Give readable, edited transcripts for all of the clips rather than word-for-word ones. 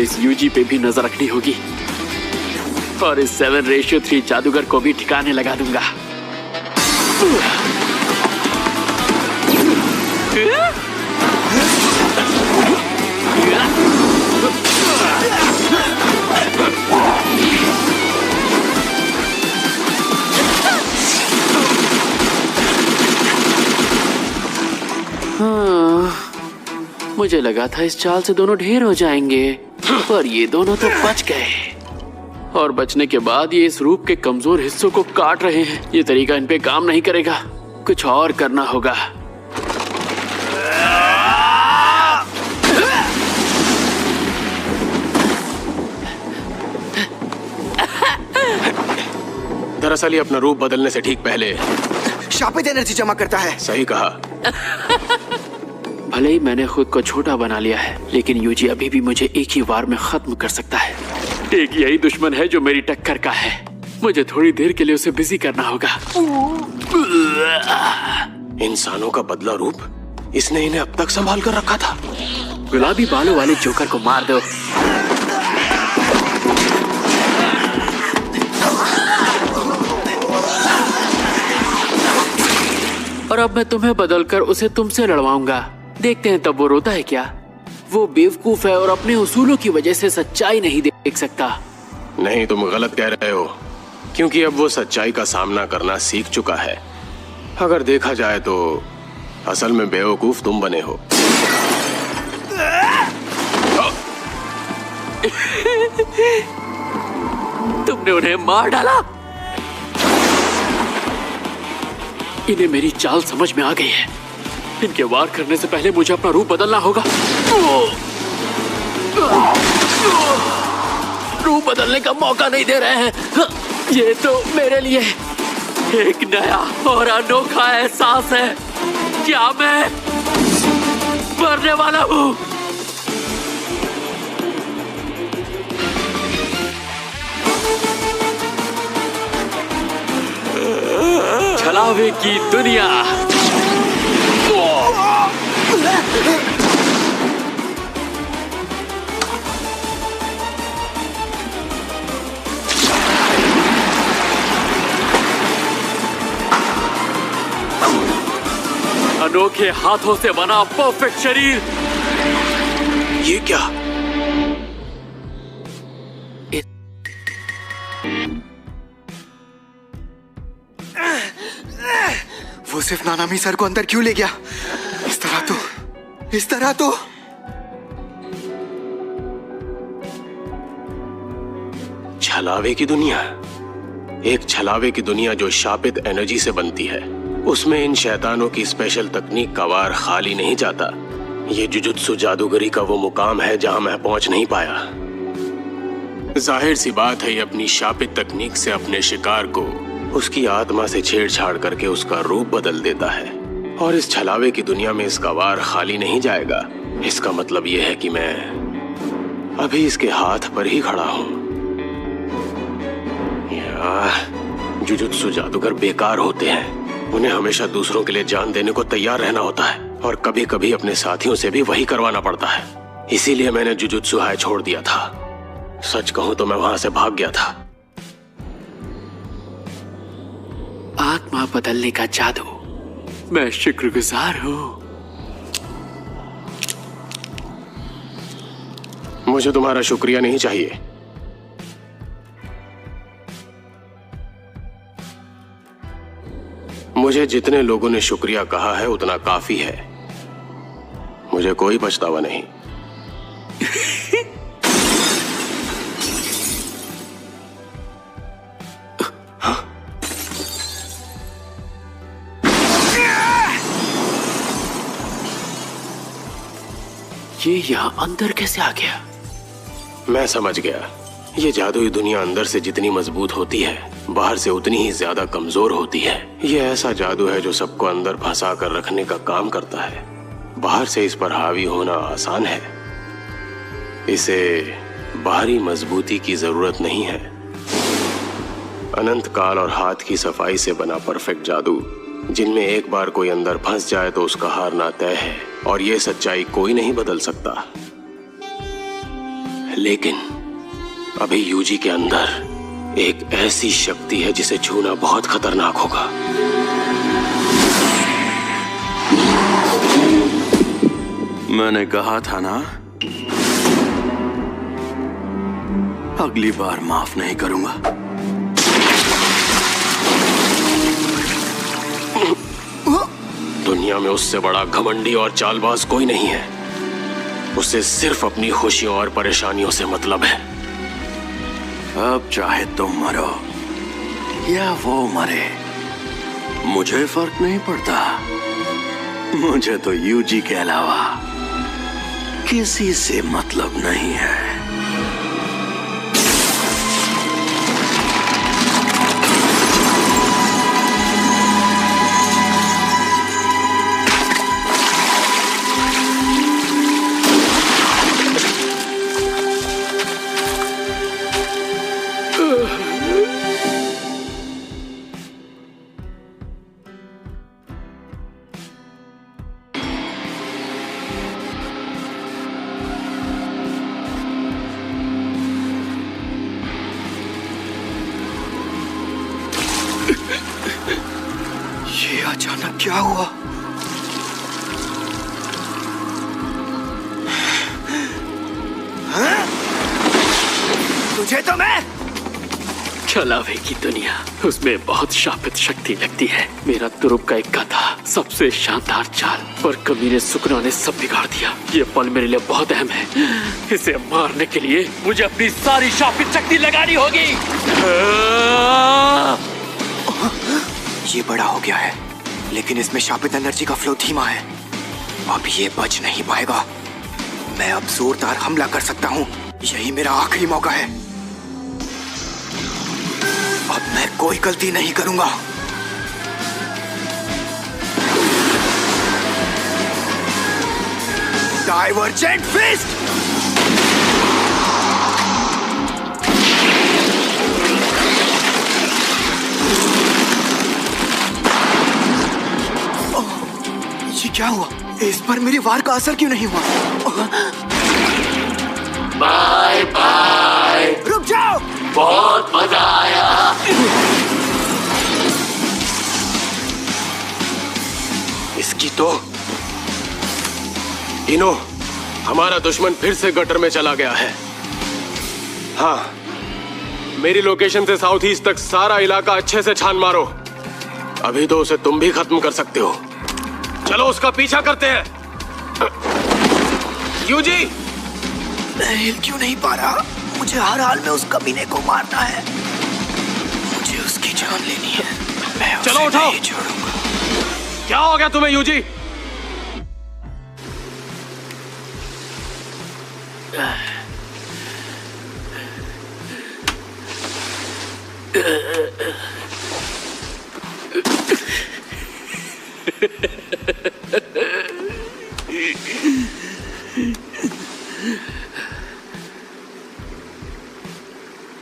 इस यूजी पे भी नजर रखनी होगी और इस 7:3 जादूगर को भी ठिकाने लगा दूंगा। मुझे लगा था इस चाल से दोनों ढेर हो जाएंगे, पर ये दोनों तो बच गए। और बचने के बाद ये इस रूप के कमजोर हिस्सों को काट रहे हैं। ये तरीका इन पे काम नहीं करेगा, कुछ और करना होगा। दरअसल ये अपना रूप बदलने से ठीक पहले शापित एनर्जी जमा करता है। सही कहा। भले ही मैंने खुद को छोटा बना लिया है, लेकिन यूजी अभी भी मुझे एक ही वार में खत्म कर सकता है। एक यही दुश्मन है जो मेरी टक्कर का है। मुझे थोड़ी देर के लिए उसे बिजी करना होगा। इंसानों का बदला रूप, इसने इन्हें अब तक संभाल कर रखा था। गुलाबी बालों वाले जोकर को मार दो। और अब मैं तुम्हें बदलकर उसे तुमसे लड़वाऊंगा। देखते हैं तब वो रोता है क्या। वो बेवकूफ है और अपने उसूलों की वजह से सच्चाई नहीं देख सकता। नहीं, तुम गलत कह रहे हो, क्योंकि अब वो सच्चाई का सामना करना सीख चुका है। अगर देखा जाए तो असल में बेवकूफ तुम बने हो। तुमने उन्हें मार डाला। इन्हें मेरी चाल समझ में आ गई है। इनके वार करने से पहले मुझे अपना रूप बदलना होगा। रूप बदलने का मौका नहीं दे रहे हैं। ये तो मेरे लिए एक नया और अनोखा एहसास है। क्या मैं मरने वाला हूँ? छलावे की दुनिया। अनोखे हाथों से बना परफेक्ट शरीर। ये क्या? वो सिर्फ नानामी सर को अंदर क्यों ले गया? इस तरह तो छलावे की दुनिया। एक छलावे की दुनिया जो शापित एनर्जी से बनती है। उसमें इन शैतानों की स्पेशल तकनीक का वार खाली नहीं जाता। ये जुजुत्सु जादूगरी का वो मुकाम है जहां मैं पहुंच नहीं पाया। जाहिर सी बात है, ये अपनी शापित तकनीक से अपने शिकार को उसकी आत्मा से छेड़छाड़ करके उसका रूप बदल देता है। और इस छलावे की दुनिया में इसका वार खाली नहीं जाएगा। इसका मतलब यह है कि मैं अभी इसके हाथ पर ही खड़ा हूं। जुजुत्सु जादूगर बेकार होते हैं। उन्हें हमेशा दूसरों के लिए जान देने को तैयार रहना होता है और कभी कभी अपने साथियों से भी वही करवाना पड़ता है। इसीलिए मैंने जुजुत्सु हाय छोड़ दिया था। सच कहूं तो मैं वहां से भाग गया था। आत्मा बदलने का जादू, मैं शुक्रगुजार हूं। मुझे तुम्हारा शुक्रिया नहीं चाहिए। मुझे जितने लोगों ने शुक्रिया कहा है उतना काफी है। मुझे कोई पछतावा नहीं। ये यहाँ अंदर कैसे आ गया? मैं समझ गया। ये जादुई दुनिया अंदर से जितनी मजबूत होती है, बाहर से उतनी ही ज्यादा कमजोर होती है। ये ऐसा जादू है जो सबको अंदर फंसा कर रखने का काम करता है। बाहर से इस पर हावी होना आसान है। इसे बाहरी मजबूती की जरूरत नहीं है। अनंत काल और हाथ की सफाई से बना परफेक्ट जादू, जिनमें एक बार कोई अंदर फंस जाए तो उसका हारना तय है। और ये सच्चाई कोई नहीं बदल सकता। लेकिन अभी यूजी के अंदर एक ऐसी शक्ति है जिसे छूना बहुत खतरनाक होगा। मैंने कहा था ना, अगली बार माफ नहीं करूंगा। दुनिया में उससे बड़ा घमंडी और चालबाज कोई नहीं है। उसे सिर्फ अपनी खुशियों और परेशानियों से मतलब है। अब चाहे तुम मरो या वो मरे, मुझे फर्क नहीं पड़ता। मुझे तो यूजी के अलावा किसी से मतलब नहीं है। ये अचानक क्या हुआ? हाँ? तुझे तो मैं छलावे की दुनिया, उसमें बहुत शापित शक्ति लगती है। मेरा तुरुप का इक्का था, सबसे शानदार चाल, पर कमीने सुकना ने सब बिगाड़ दिया। ये पल मेरे लिए बहुत अहम है। इसे मारने के लिए मुझे अपनी सारी शापित शक्ति लगानी होगी। ये बड़ा हो गया है, लेकिन इसमें शापित एनर्जी का फ्लो धीमा है। अब ये बच नहीं पाएगा। मैं अब जोरदार हमला कर सकता हूँ। यही मेरा आखिरी मौका है। अब मैं कोई गलती नहीं करूंगा। Divergent fist! ये क्या हुआ? इस पर मेरे वार का असर क्यों नहीं हुआ? Bye bye. रुक जाओ! बहुत मजा आया। इसकी तो इनो, हमारा दुश्मन फिर से गटर में चला गया है। हाँ, मेरी लोकेशन से साउथ ईस्ट तक सारा इलाका अच्छे से छान मारो। अभी तो उसे तुम भी खत्म कर सकते हो। चलो उसका पीछा करते हैं। यूजी! मैं हिल क्यों नहीं पा रहा? मुझे हर हाल में उस कमीने को मारना है। मुझे उसकी जान लेनी है। मैं उसे चलो उठाओ। नहीं छोड़ूंगा। क्या हो गया तुम्हें यूजी?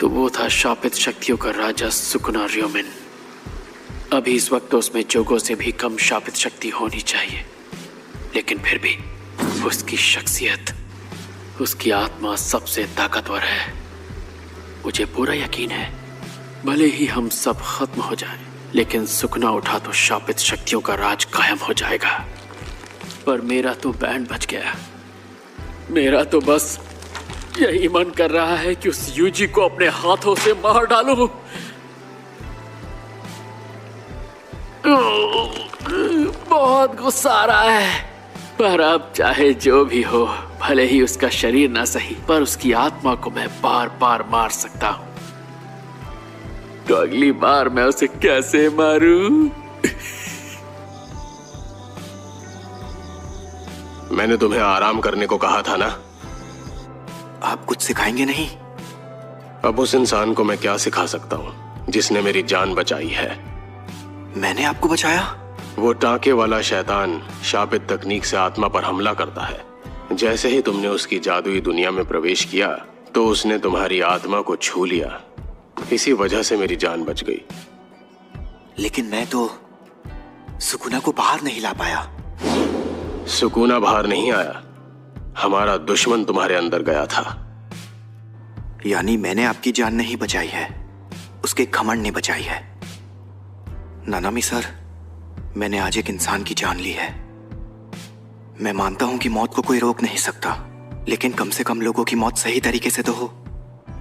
तो वो था शापित शक्तियों का राजा सुकुना रियोमिन। अभी इस वक्त तो उसमें जोगों से भी कम शापित शक्ति होनी चाहिए, लेकिन फिर भी उसकी शख्सियत, उसकी आत्मा सबसे ताकतवर है। मुझे पूरा यकीन है, भले ही हम सब खत्म हो जाएं, लेकिन सुकना उठा तो शापित शक्तियों का राज कायम हो जाएगा। पर मेरा तो बैंड बच गया। मेरा तो बस यही मन कर रहा है कि उस यूजी को अपने हाथों से मार डालूं। बहुत गुस्सा आ रहा है, पर अब चाहे जो भी हो, भले ही उसका शरीर ना सही, पर उसकी आत्मा को मैं बार बार मार सकता हूं। तो अगली बार मैं उसे कैसे मारूं? मैंने तुम्हें आराम करने को कहा था ना। आप कुछ सिखाएंगे नहीं? अब उस इंसान को मैं क्या सिखा सकता हूँ जिसने मेरी जान बचाई है? मैंने आपको बचाया? वो टांके वाला शैतान शापित तकनीक से आत्मा पर हमला करता है। जैसे ही तुमने उसकी जादुई दुनिया में प्रवेश किया तो उसने तुम्हारी आत्मा को छू लिया। इसी वजह से मेरी जान बच गई। लेकिन मैं तो सुकुना को बाहर नहीं ला पाया। सुकूना बाहर नहीं आया, हमारा दुश्मन तुम्हारे अंदर गया था। यानी मैंने आपकी जान नहीं बचाई है, उसके घमंड ने बचाई है। नानामी सर, मैंने आज एक इंसान की जान ली है। मैं मानता हूं कि मौत को कोई रोक नहीं सकता, लेकिन कम से कम लोगों की मौत सही तरीके से तो हो।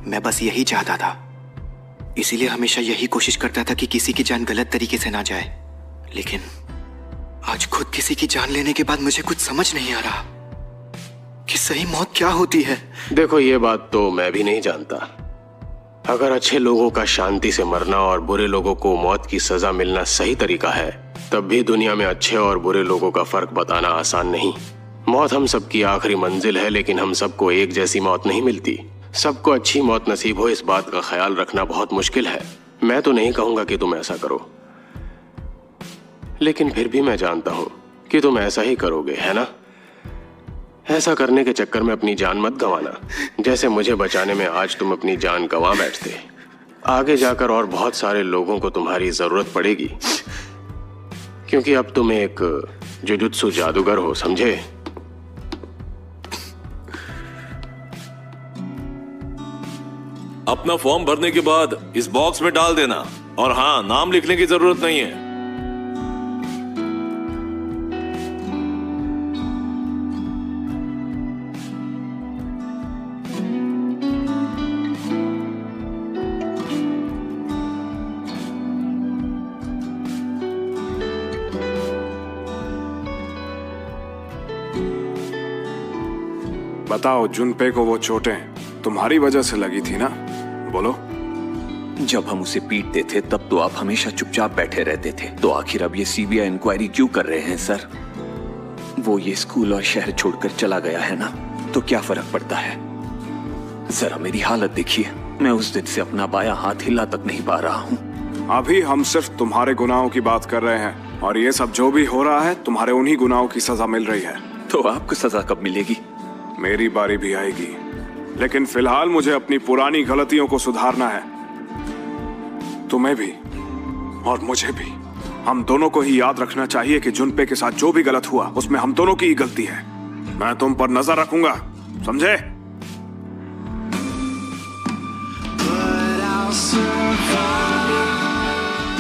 मैं बस यही चाहता था, इसीलिए हमेशा यही कोशिश करता था कि किसी की जान गलत तरीके से ना जाए। लेकिन आज खुद किसी की जान लेने के बाद मुझे कुछ समझ नहीं आ रहा कि सही मौत क्या होती है। देखो, ये बात तो मैं भी नहीं जानता। अगर अच्छे लोगों का शांति से मरना और बुरे लोगों को मौत की सजा मिलना सही तरीका है, तब भी दुनिया में अच्छे और बुरे लोगों का फर्क बताना आसान नहीं। मौत हम सबकी आखिरी मंजिल है, लेकिन हम सबको एक जैसी मौत नहीं मिलती। सबको अच्छी मौत नसीब हो, इस बात का ख्याल रखना बहुत मुश्किल है। मैं तो नहीं कहूंगा कि तुम ऐसा करो, लेकिन फिर भी मैं जानता हूं कि तुम ऐसा ही करोगे, है ना? ऐसा करने के चक्कर में अपनी जान मत गंवाना, जैसे मुझे बचाने में आज तुम अपनी जान गंवा बैठते। आगे जाकर और बहुत सारे लोगों को तुम्हारी जरूरत पड़ेगी, क्योंकि अब तुम एक जुजुत्सु जादूगर हो, समझे? अपना फॉर्म भरने के बाद इस बॉक्स में डाल देना, और हाँ, नाम लिखने की जरूरत नहीं है। बताओ, जुनपे को वो चोटें तुम्हारी वजह से लगी थी ना? बोलो। जब हम उसे पीटते थे तब तो आप हमेशा चुपचाप बैठे रहते थे, तो आखिर अब ये सीबीआई इंक्वायरी क्यों कर रहे हैं सर? वो ये स्कूल और शहर छोड़कर चला गया है ना, तो क्या फर्क पड़ता है? जरा मेरी हालत देखिए, मैं उस दिन से अपना बायां हाथ हिला तक नहीं पा रहा हूँ। अभी हम सिर्फ तुम्हारे गुनाहों की बात कर रहे हैं, और ये सब जो भी हो रहा है तुम्हारे उन्हीं गुनाहों की सजा मिल रही है। तो आपको सजा कब मिलेगी? मेरी बारी भी आएगी, लेकिन फिलहाल मुझे अपनी पुरानी गलतियों को सुधारना है। तुम्हें भी और मुझे भी, हम दोनों को ही याद रखना चाहिए कि जुनपे के साथ जो भी गलत हुआ उसमें हम दोनों की ही गलती है। मैं तुम पर नजर रखूंगा, समझे?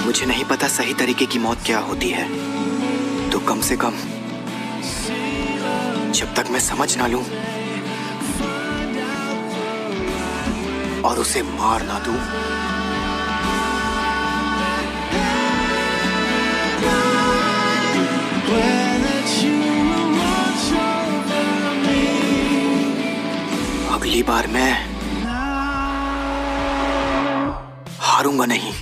मुझे नहीं पता सही तरीके की मौत क्या होती है, तो कम से कम जब तक मैं समझ ना लूं और उसे मार ना दूं, अगली बार मैं हारूंगा नहीं।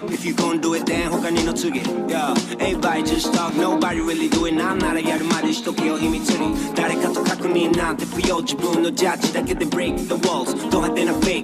If you gon' do it, then 他にの次 Yeah, everybody just talk, nobody really do it なんならやるまでしとけよ秘密に誰かと確認なんて不要自分のジャッジだけで break the walls ド派手なフェイク